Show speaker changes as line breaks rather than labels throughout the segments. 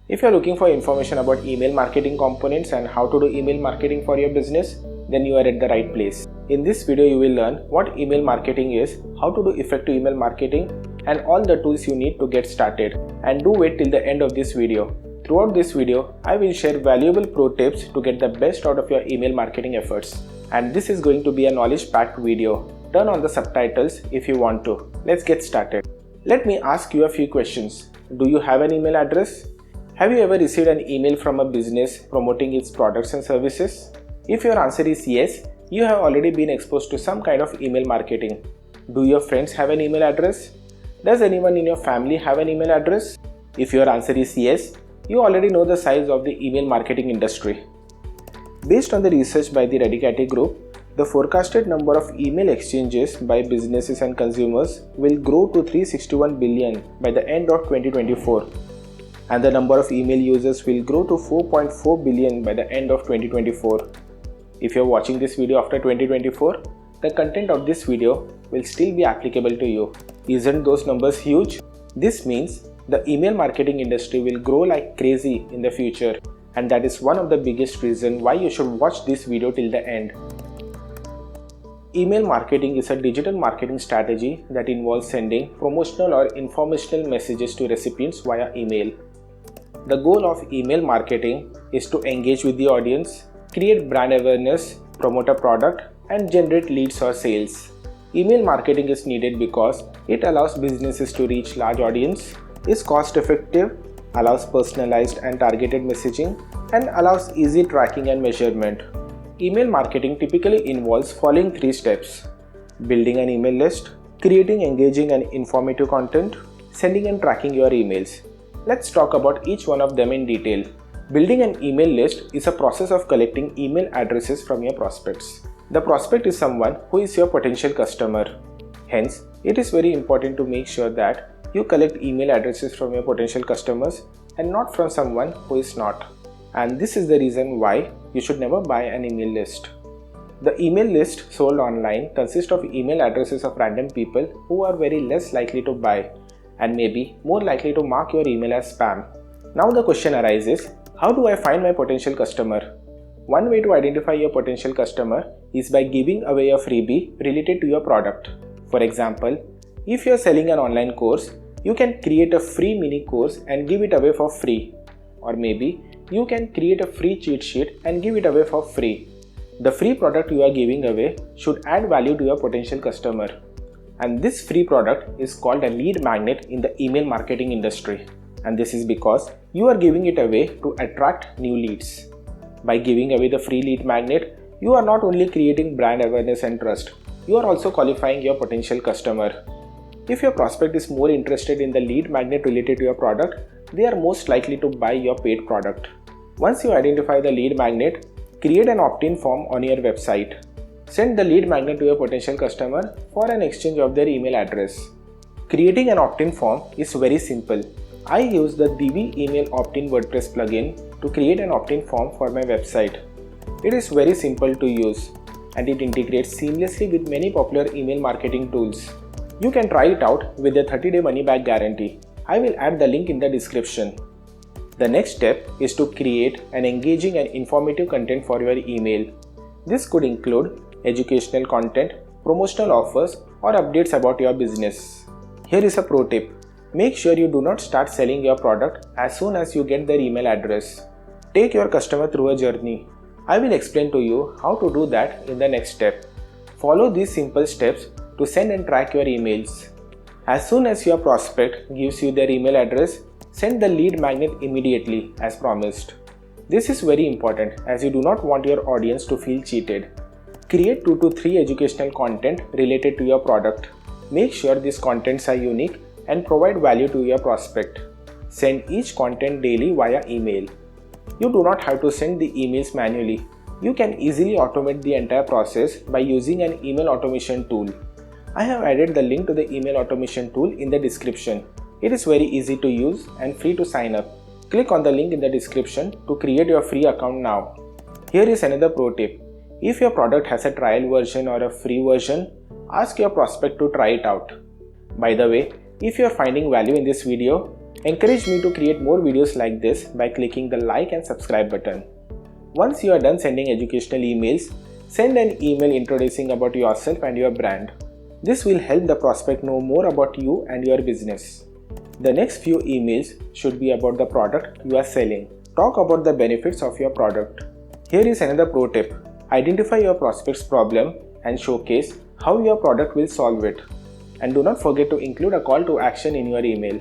If you're looking for information about email marketing components and how to do email marketing for your business, then you are at the right place. In this video, you will learn what email marketing is, how to do effective email marketing, and all the tools you need to get started. And do wait till the end of this video. Throughout this video, I will share valuable pro tips to get the best out of your email marketing efforts. And this is going to be a knowledge-packed video. Turn on the subtitles if you want to. Let's get started. Let me ask you a few questions. Do you have an email address? Have you ever received an email from a business promoting its products and services? If your answer is yes, you have already been exposed to some kind of email marketing. Do your friends have an email address? Does anyone in your family have an email address? If your answer is yes, you already know the size of the email marketing industry. Based on the research by the Redicati Group, the forecasted number of email exchanges by businesses and consumers will grow to 361 billion by the end of 2024. And the number of email users will grow to 4.4 billion by the end of 2024. If you're watching this video after 2024, the content of this video will still be applicable to you. Isn't those numbers huge? This means the email marketing industry will grow like crazy in the future, and that is one of the biggest reasons why you should watch this video till the end. Email marketing is a digital marketing strategy that involves sending promotional or informational messages to recipients via email. The goal of email marketing is to engage with the audience, create brand awareness, promote a product, and generate leads or sales. Email marketing is needed because it allows businesses to reach large audience, is cost effective, allows personalized and targeted messaging, and allows easy tracking and measurement. Email marketing typically involves following 3 steps: building an email list, creating engaging and informative content, sending and tracking your emails. Let's talk about each one of them in detail. Building an email list is a process of collecting email addresses from your prospects. The prospect is someone who is your potential customer. Hence, it is very important to make sure that you collect email addresses from your potential customers and not from someone who is not. And this is the reason why you should never buy an email list. The email list sold online consists of email addresses of random people who are very less likely to buy and maybe more likely to mark your email as spam. Now the question arises, how do I find my potential customer? One way to identify your potential customer is by giving away a freebie related to your product. For example, if you are selling an online course, you can create a free mini course and give it away for free. Or maybe you can create a free cheat sheet and give it away for free. The free product you are giving away should add value to your potential customer. And this free product is called a lead magnet in the email marketing industry. And this is because you are giving it away to attract new leads. By giving away the free lead magnet, you are not only creating brand awareness and trust, you are also qualifying your potential customer. If your prospect is more interested in the lead magnet related to your product, they are most likely to buy your paid product. Once you identify the lead magnet, create an opt-in form on your website. Send the lead magnet to your potential customer for an exchange of their email address. Creating an opt-in form is very simple. I use the Divi Email Opt-in WordPress plugin to create an opt-in form for my website. It is very simple to use and it integrates seamlessly with many popular email marketing tools. You can try it out with a 30-day money-back guarantee. I will add the link in the description. The next step is to create an engaging and informative content for your email. This could include educational content, promotional offers, or updates about your business. Here is a pro tip. Make sure you do not start selling your product as soon as you get their email address. Take your customer through a journey. I will explain to you how to do that in the next step. Follow these simple steps to send and track your emails. As soon as your prospect gives you their email address, send the lead magnet immediately as promised. This is very important as you do not want your audience to feel cheated. Create 2 to 3 educational content related to your product. Make sure these contents are unique and provide value to your prospect. Send each content daily via email. You do not have to send the emails manually. You can easily automate the entire process by using an email automation tool. I have added the link to the email automation tool in the description. It is very easy to use and free to sign up. Click on the link in the description to create your free account now. Here is another pro tip. If your product has a trial version or a free version, ask your prospect to try it out. By the way, if you are finding value in this video, Encourage me to create more videos like this by clicking the like and subscribe button. Once you are done sending educational emails, send an email introducing about yourself and your brand. This will help the prospect know more about you and your business. The next few emails should be about the product you are selling. Talk about the benefits of your product. Here is another pro tip. Identify your prospect's problem and showcase how your product will solve it. And do not forget to include a call to action in your email.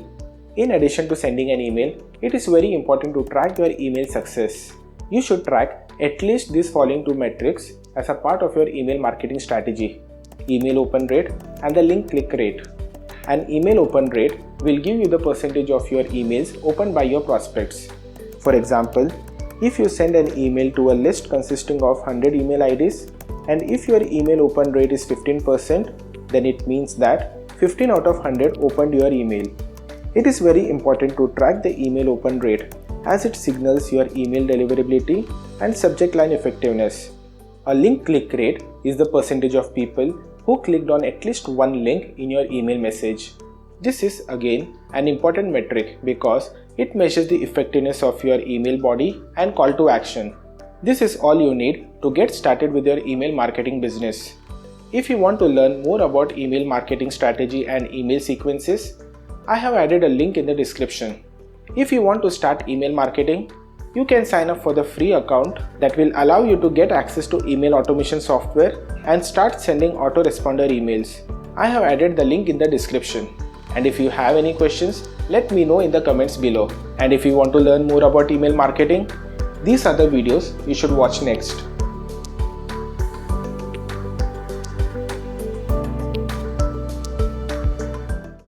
In addition to sending an email, it is very important to track your email success. You should track at least these following two metrics as a part of your email marketing strategy: email open rate and the link click rate. An email open rate will give you the percentage of your emails opened by your prospects. For example, if you send an email to a list consisting of 100 email IDs, and if your email open rate is 15%, then it means that 15 out of 100 opened your email. It is very important to track the email open rate as it signals your email deliverability and subject line effectiveness. A link click rate is the percentage of people who clicked on at least one link in your email message. This is again an important metric because it measures the effectiveness of your email body and call to action. This is all you need to get started with your email marketing business. If you want to learn more about email marketing strategy and email sequences, I have added a link in the description. If you want to start email marketing, you can sign up for the free account that will allow you to get access to email automation software and start sending autoresponder emails. I have added the link in the description. And if you have any questions, let me know in the comments below. And if you want to learn more about email marketing, these are the videos you should watch next.